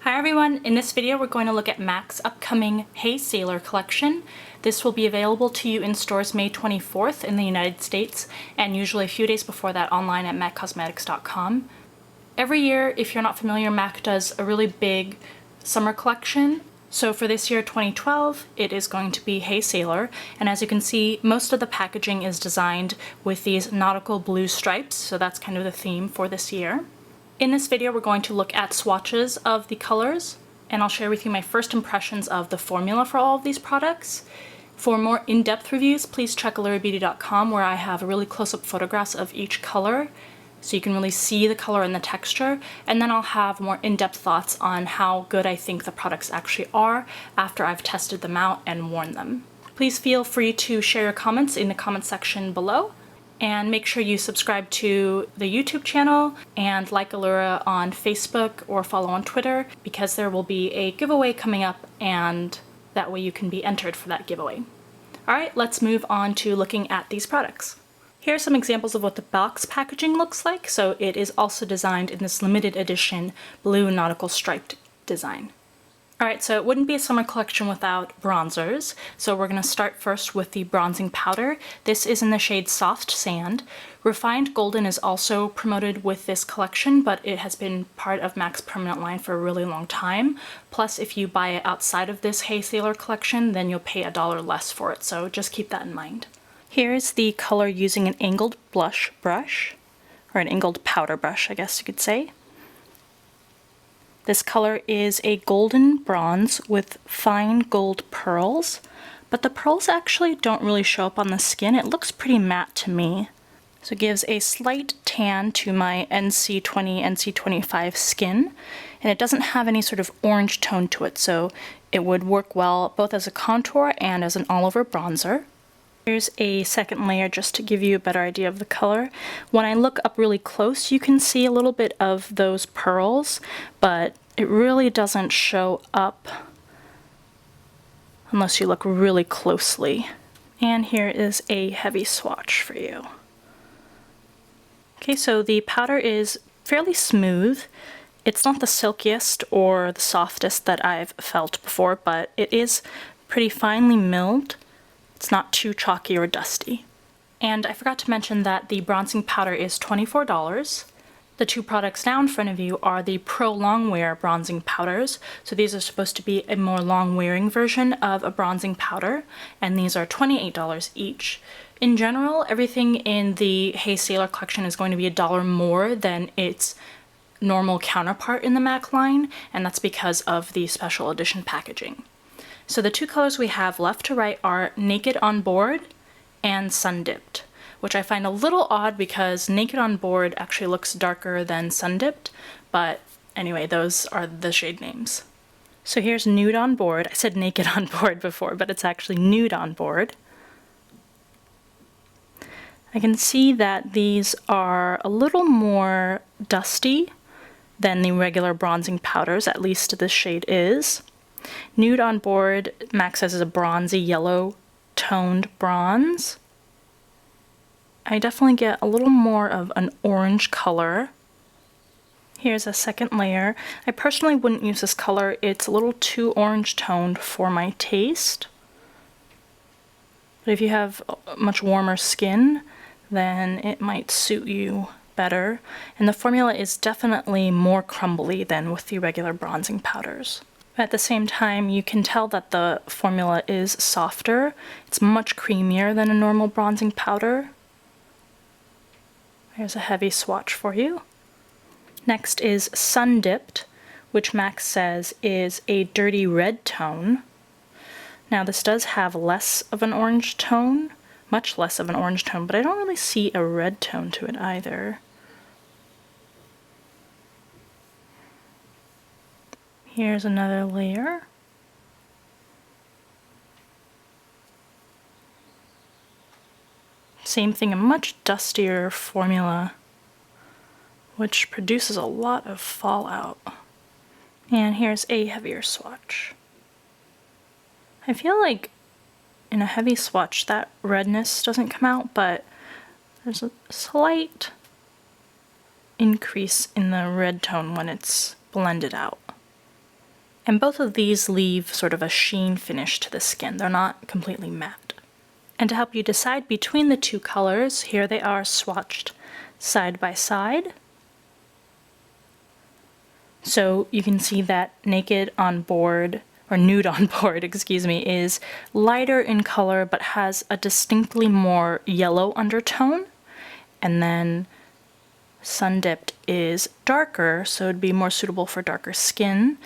Hi everyone, in this video we're going to look at MAC's upcoming Hey Sailor collection. This will be available to you in stores May 24th in the United States and usually a few days before that online at maccosmetics.com. Every year, if you're not familiar, MAC does a really big summer collection. So for this year, 2012, it is going to be Hey Sailor, and as you can see, most of the packaging is designed with these nautical blue stripes, so that's kind of the theme for this year. In this video, we're going to look at swatches of the colors, and I'll share with you my first impressions of the formula for all of these products. For more in-depth reviews, please check allurabeauty.com, where I have really close-up photographs of each color, so you can really see the color and the texture, and then I'll have more in-depth thoughts on how good I think the products actually are after I've tested them out and worn them. Please feel free to share your comments in the comment section below. And make sure you subscribe to the YouTube channel and like Allura on Facebook or follow on Twitter, because there will be a giveaway coming up and that way you can be entered for that giveaway. Alright, let's move on to looking at these products. Here are some examples of what the box packaging looks like. So it is also designed in this limited edition blue nautical striped design. Alright, so it wouldn't be a summer collection without bronzers, so we're going to start first with the bronzing powder. This is in the shade Soft Sand. Refined Golden is also promoted with this collection, but it has been part of MAC's permanent line for a really long time. Plus, if you buy it outside of this Hey Sailor collection, then you'll pay $1 less for it, so just keep that in mind. Here's the color using an angled blush brush, or an angled powder brush, I guess you could say. This color is a golden bronze with fine gold pearls, but the pearls actually don't really show up on the skin. It looks pretty matte to me. So it gives a slight tan to my NC20, NC25 skin, and it doesn't have any sort of orange tone to it, so it would work well both as a contour and as an all-over bronzer. Here's a second layer just to give you a better idea of the color. When I look up really close, you can see a little bit of those pearls, but it really doesn't show up unless you look really closely. And here is a heavy swatch for you. Okay, so the powder is fairly smooth. It's not the silkiest or the softest that I've felt before, but it is pretty finely milled. It's not too chalky or dusty. And I forgot to mention that the bronzing powder is $24. The two products now in front of you are the Pro Long Wear bronzing powders. So these are supposed to be a more long wearing version of a bronzing powder, and these are $28 each. In general, everything in the Hey Sailor collection is going to be $1 more than its normal counterpart in the MAC line, and that's because of the special edition packaging. So the two colors we have left to right are Naked on Board and Sun Dipped, which I find a little odd because Naked on Board actually looks darker than Sun Dipped, but anyway, those are the shade names. So here's Nude on Board. I said Naked on Board before, but it's actually Nude on Board. I can see that these are a little more dusty than the regular bronzing powders, at least this shade is. Nude on Board, MAC says, is a bronzy yellow toned bronze. I definitely get a little more of an orange color. Here's a second layer. I personally wouldn't use this color. It's a little too orange toned for my taste. But if you have much warmer skin, then it might suit you better. And the formula is definitely more crumbly than with the regular bronzing powders. At the same time, you can tell that the formula is softer. It's much creamier than a normal bronzing powder. Here's a heavy swatch for you. Next is Sun Dipped, which MAC says is a dirty red tone. Now this does have less of an orange tone, much less of an orange tone, but I don't really see a red tone to it either. Here's another layer. Same thing, a much dustier formula, which produces a lot of fallout. And here's a heavier swatch. I feel like in a heavy swatch that redness doesn't come out, but there's a slight increase in the red tone when it's blended out. And both of these leave sort of a sheen finish to the skin. They're not completely matte. And to help you decide between the two colors, here they are swatched side by side. So you can see that Naked on Board, or Nude on Board, excuse me, is lighter in color but has a distinctly more yellow undertone. And then Sun Dipped is darker, so it'd be more suitable for darker skin.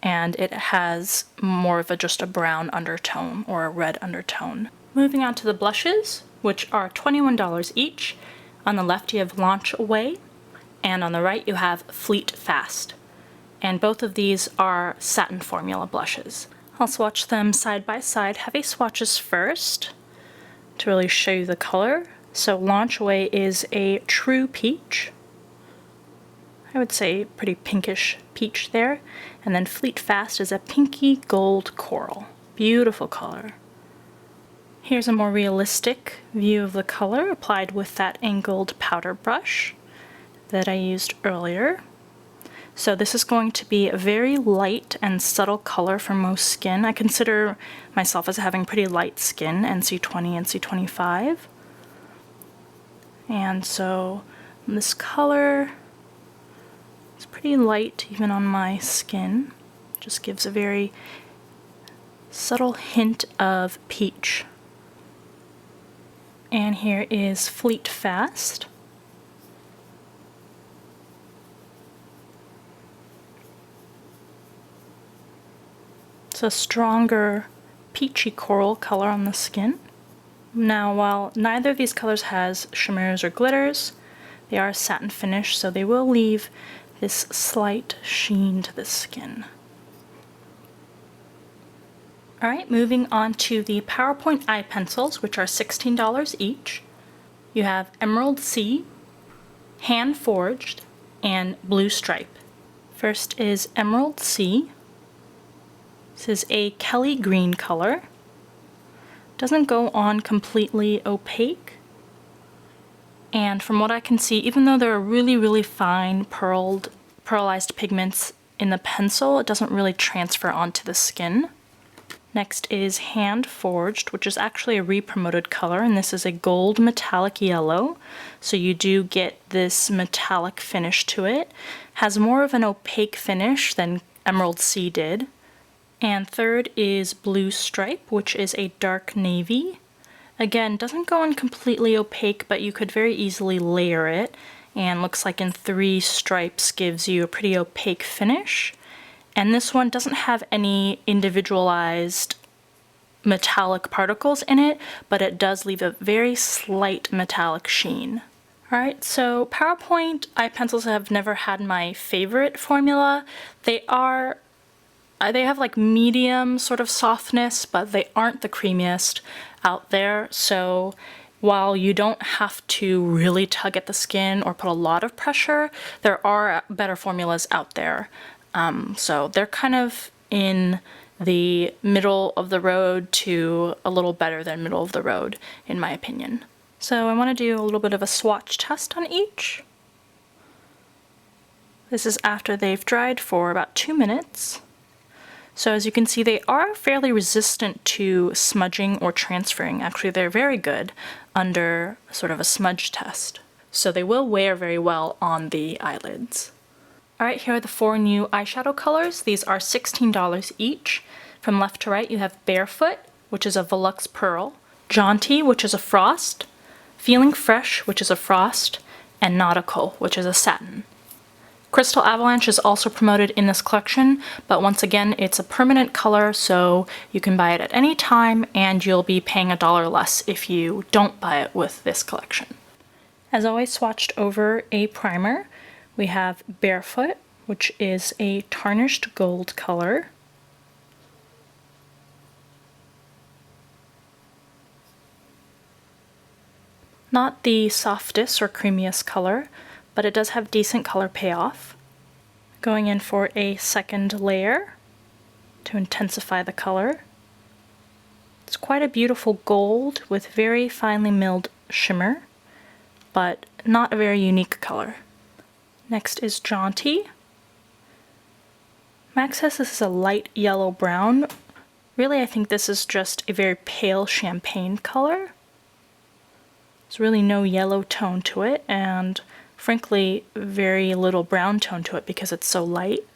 And it has more of just a brown undertone or a red undertone. Moving on to the blushes, which are $21 each. On the left you have Launch Away, and on the right you have Fleet Fast. And both of these are satin formula blushes. I'll swatch them side by side. Heavy swatches first to really show you the color. So Launch Away is a true peach. I would say pretty pinkish peach there. And then Fleet Fast is a pinky gold coral. Beautiful color. Here's a more realistic view of the color applied with that angled powder brush that I used earlier. So this is going to be a very light and subtle color for most skin. I consider myself as having pretty light skin, NC20, NC25. And so this color is pretty light even on my skin. Just gives a very subtle hint of peach. And here is Fleet Fast. It's a stronger peachy coral color on the skin. Now, while neither of these colors has shimmers or glitters, they are a satin finish, so they will leave this slight sheen to the skin. Alright, moving on to the PowerPoint eye pencils, which are $16 each. You have Emerald Sea, Hand Forged, and Blue Stripe. First is Emerald Sea. This is a Kelly green color. Doesn't go on completely opaque. And from what I can see, even though there are really fine pearlized pigments in the pencil, it doesn't really transfer onto the skin. Next is Hand Forged, which is actually a re-promoted color, and this is a gold metallic yellow. So you do get this metallic finish to it. Has more of an opaque finish than Emerald Sea did. And third is Blue Stripe, which is a dark navy. Again, doesn't go on completely opaque, but you could very easily layer it, and looks like in 3 stripes gives you a pretty opaque finish. And this one doesn't have any individualized metallic particles in it, but it does leave a very slight metallic sheen. Alright, so PowerPoint eye pencils have never had my favorite formula. They have like medium sort of softness, but they aren't the creamiest out there. So while you don't have to really tug at the skin or put a lot of pressure, there are better formulas out there. So they're kind of in the middle of the road to a little better than middle of the road, in my opinion. So I want to do a little bit of a swatch test on each. This is after they've dried for about 2 minutes. So as you can see, they are fairly resistant to smudging or transferring. Actually, they're very good under sort of a smudge test. So they will wear very well on the eyelids. Alright, here are the 4 new eyeshadow colors. These are $16 each. From left to right, you have Barefoot, which is a Volux Pearl, Jaunty, which is a Frost, Feeling Fresh, which is a Frost, and Nautical, which is a Satin. Crystal Avalanche is also promoted in this collection, but once again, it's a permanent color, so you can buy it at any time, and you'll be paying $1 less if you don't buy it with this collection. As always, swatched over a primer, we have Barefoot, which is a tarnished gold color. Not the softest or creamiest color, but it does have decent color payoff. Going in for a second layer to intensify the color. It's quite a beautiful gold with very finely milled shimmer, but not a very unique color. Next is Jaunty. MAC says this is a light yellow brown. Really, I think this is just a very pale champagne color. There's really no yellow tone to it, and frankly, very little brown tone to it because it's so light.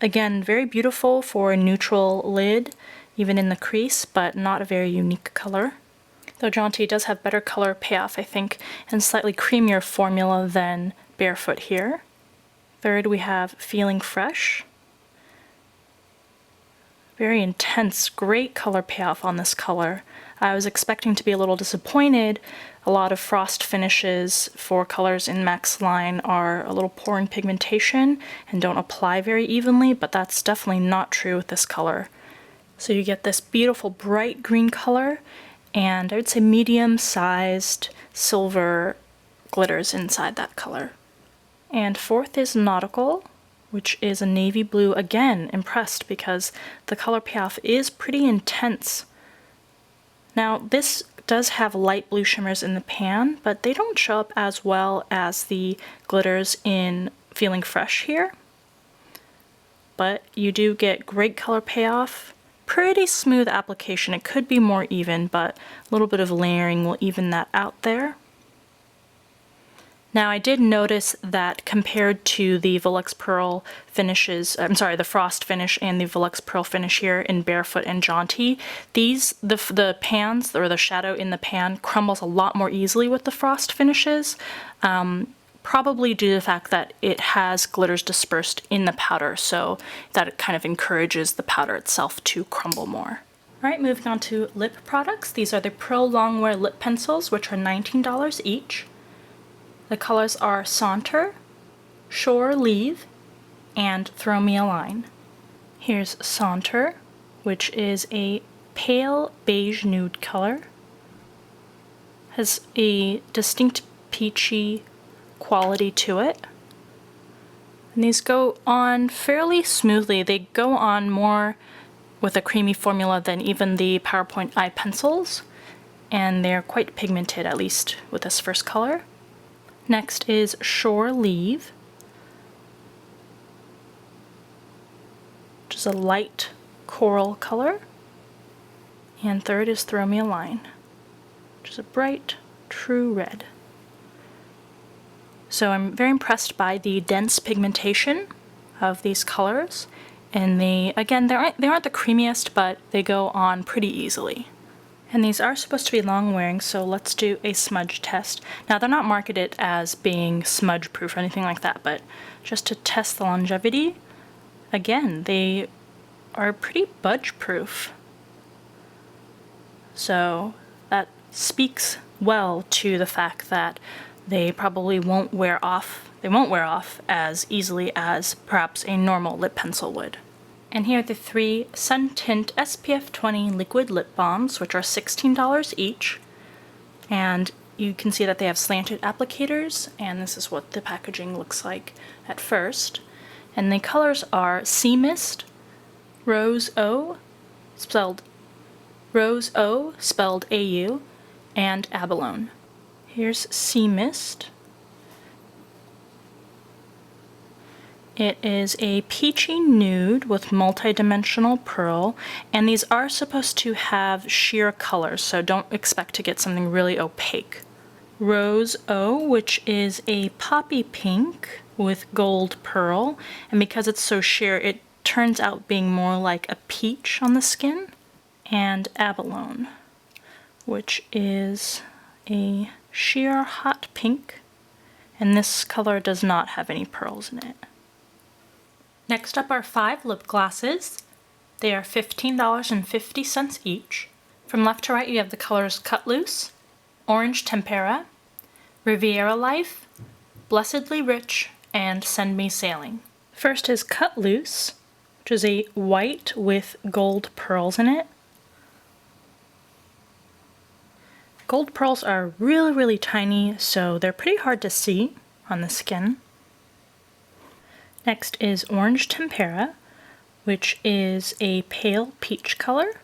Again, very beautiful for a neutral lid, even in the crease, but not a very unique color. Though Jaunty does have better color payoff, I think, and slightly creamier formula than Barefoot here. Third, we have Feeling Fresh. Very intense, great color payoff on this color. I was expecting to be a little disappointed. A lot of frost finishes for colors in MAC's line are a little poor in pigmentation and don't apply very evenly, but that's definitely not true with this color. So you get this beautiful bright green color, and I would say medium-sized silver glitters inside that color. And fourth is Nautical, which is a navy blue. Again, impressed because the color payoff is pretty intense. Now, this does have light blue shimmers in the pan, but they don't show up as well as the glitters in Feeling Fresh here. But you do get great color payoff, pretty smooth application. It could be more even, but a little bit of layering will even that out there. Now, I did notice that compared to the Volux Pearl finishes, the Frost finish and the Volux Pearl finish here in Barefoot and Jaunty, the pans, or the shadow in the pan, crumbles a lot more easily with the Frost finishes, probably due to the fact that it has glitters dispersed in the powder, so that it kind of encourages the powder itself to crumble more. Alright, moving on to lip products. These are the Pearl Longwear lip pencils, which are $19 each. The colors are Saunter, Shore Leave, and Throw Me a Line. Here's Saunter, which is a pale beige nude color. Has a distinct peachy quality to it. And these go on fairly smoothly. They go on more with a creamy formula than even the PowerPoint eye pencils, and they're quite pigmented, at least with this first color. Next is Shore Leave, which is a light coral color. And third is Throw Me a Line, which is a bright, true red. So I'm very impressed by the dense pigmentation of these colors. And they aren't the creamiest, but they go on pretty easily. And these are supposed to be long wearing, so let's do a smudge test. Now, they're not marketed as being smudge proof or anything like that, but just to test the longevity, again, they are pretty budge proof. So that speaks well to the fact that they probably won't wear off. They won't wear off as easily as perhaps a normal lip pencil would. And here are the three Sun Tint SPF 20 liquid lip balms, which are $16 each. And you can see that they have slanted applicators, and this is what the packaging looks like at first. And the colors are Sea Mist, Rose O, spelled A-U, and Abalone. Here's Sea Mist. It is a peachy nude with multi-dimensional pearl, and these are supposed to have sheer colors, so don't expect to get something really opaque. Rose O, which is a poppy pink with gold pearl, and because it's so sheer, it turns out being more like a peach on the skin. And Abalone, which is a sheer hot pink, and this color does not have any pearls in it. Next up are 5 lip glosses. They are $15.50 each. From left to right, you have the colors Cut Loose, Orange Tempera, Riviera Life, Blessedly Rich, and Send Me Sailing. First is Cut Loose, which is a white with gold pearls in it. Gold pearls are really, really tiny, so they're pretty hard to see on the skin. Next is Orange Tempera, which is a pale peach color.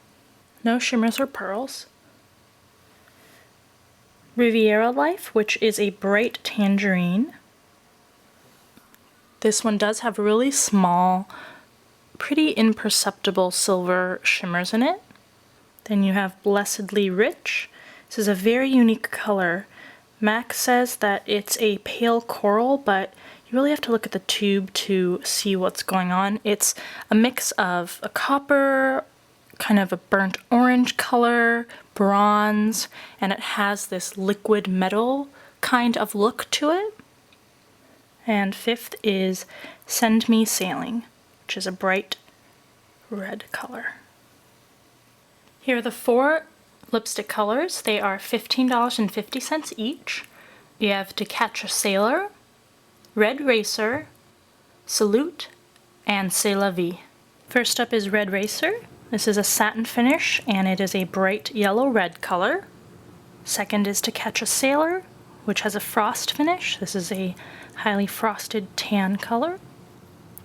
No shimmers or pearls. Riviera Life, which is a bright tangerine. This one does have really small pretty imperceptible silver shimmers in it. Then you have Blessedly Rich. This is a very unique color. MAC says that it's a pale coral, but you really have to look at the tube to see what's going on. It's a mix of a copper, kind of a burnt orange color, bronze, and it has this liquid metal kind of look to it. And fifth is Send Me Sailing, which is a bright red color. Here are the 4 lipstick colors. They are $15.50 each. You have To Catch a Sailor, Red Racer, Salute, and C'est La Vie. First up is Red Racer. This is a satin finish, and it is a bright yellow-red color. Second is To Catch a Sailor, which has a frost finish. This is a highly frosted tan color.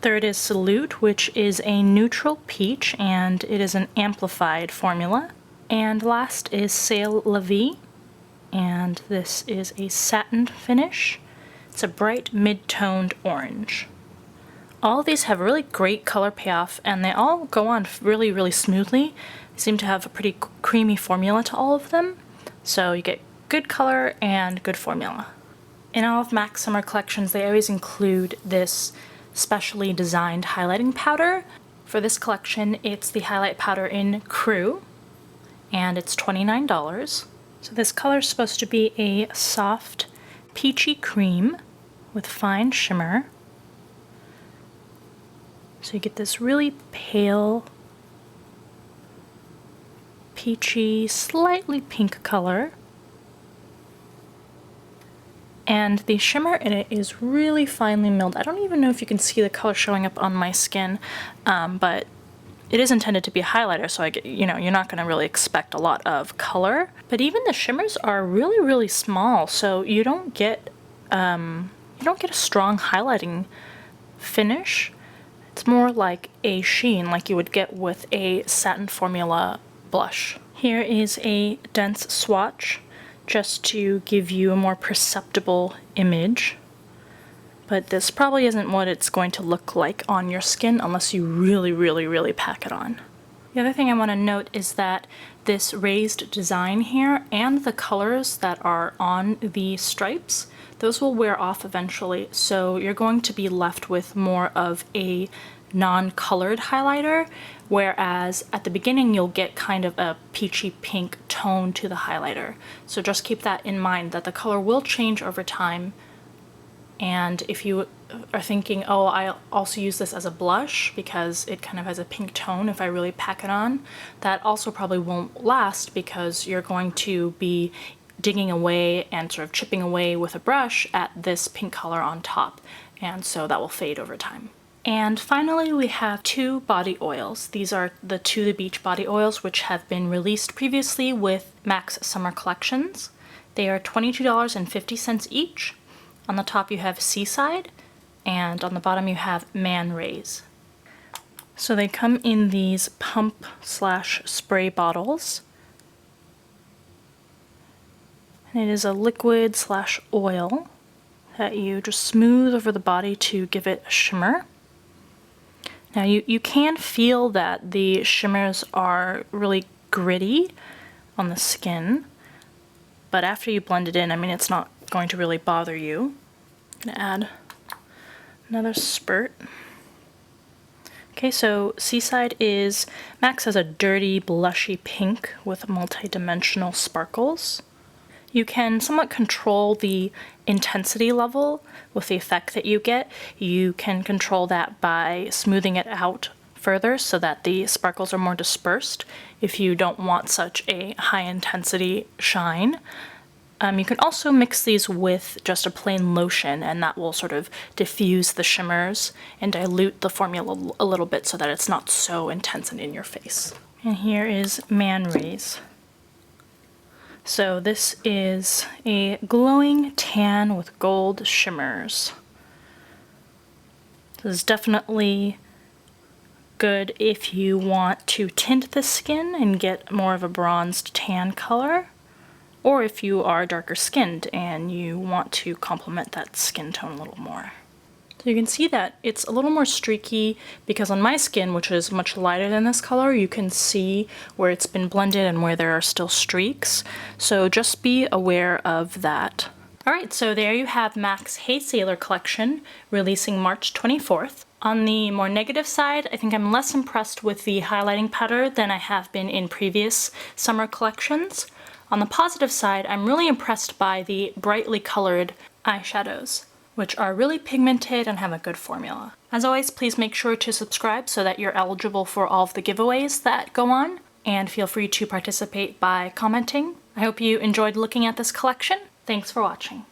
Third is Salute, which is a neutral peach, and it is an amplified formula. And last is C'est La Vie, and this is a satin finish. It's a bright mid-toned orange. All of these have really great color payoff, and they all go on really, really smoothly. They seem to have a pretty creamy formula to all of them, so you get good color and good formula. In all of MAC's summer collections, they always include this specially designed highlighting powder. For this collection, it's the highlight powder in Crew, and it's $29. So this color is supposed to be a soft, peachy cream with fine shimmer. So you get this really pale, peachy, slightly pink color. And the shimmer in it is really finely milled. I don't even know if you can see the color showing up on my skin, but it is intended to be a highlighter, so you're not going to really expect a lot of color. But even the shimmers are really, really small, so you don't get a strong highlighting finish. It's more like a sheen, like you would get with a satin formula blush. Here is a dense swatch, just to give you a more perceptible image. But this probably isn't what it's going to look like on your skin unless you really, really, really pack it on. The other thing I want to note is that this raised design here and the colors that are on the stripes, those will wear off eventually, so you're going to be left with more of a non-colored highlighter, whereas at the beginning you'll get kind of a peachy pink tone to the highlighter. So just keep that in mind, that the color will change over time. And if you are thinking, oh, I'll also use this as a blush because it kind of has a pink tone if I really pack it on, that also probably won't last because you're going to be digging away and sort of chipping away with a brush at this pink color on top, and so that will fade over time. And finally, we have 2 body oils. These are the To the Beach body oils, which have been released previously with MAC's summer collections. They are $22.50 each. On the top you have Seaside, and on the bottom you have Man Rays. So they come in these pump/spray bottles. And it is a liquid/oil that you just smooth over the body to give it a shimmer. Now you can feel that the shimmers are really gritty on the skin, but after you blend it in, I mean, it's not going to really bother you. I'm gonna add another spurt. Okay, so Seaside is, MAC says, a dirty, blushy pink with multi-dimensional sparkles. You can somewhat control the intensity level with the effect that you get. You can control that by smoothing it out further so that the sparkles are more dispersed if you don't want such a high intensity shine. You can also mix these with just a plain lotion, and that will sort of diffuse the shimmers and dilute the formula a little bit so that it's not so intense and in your face. And here is Man Rays. So this is a glowing tan with gold shimmers. This is definitely good if you want to tint the skin and get more of a bronzed tan color, or if you are darker skinned and you want to complement that skin tone a little more. So you can see that it's a little more streaky because on my skin, which is much lighter than this color, you can see where it's been blended and where there are still streaks. So just be aware of that. Alright, so there you have MAC's Hey Sailor collection, releasing March 24th. On the more negative side, I think I'm less impressed with the highlighting powder than I have been in previous summer collections. On the positive side, I'm really impressed by the brightly colored eyeshadows, which are really pigmented and have a good formula. As always, please make sure to subscribe so that you're eligible for all of the giveaways that go on, and feel free to participate by commenting. I hope you enjoyed looking at this collection. Thanks for watching.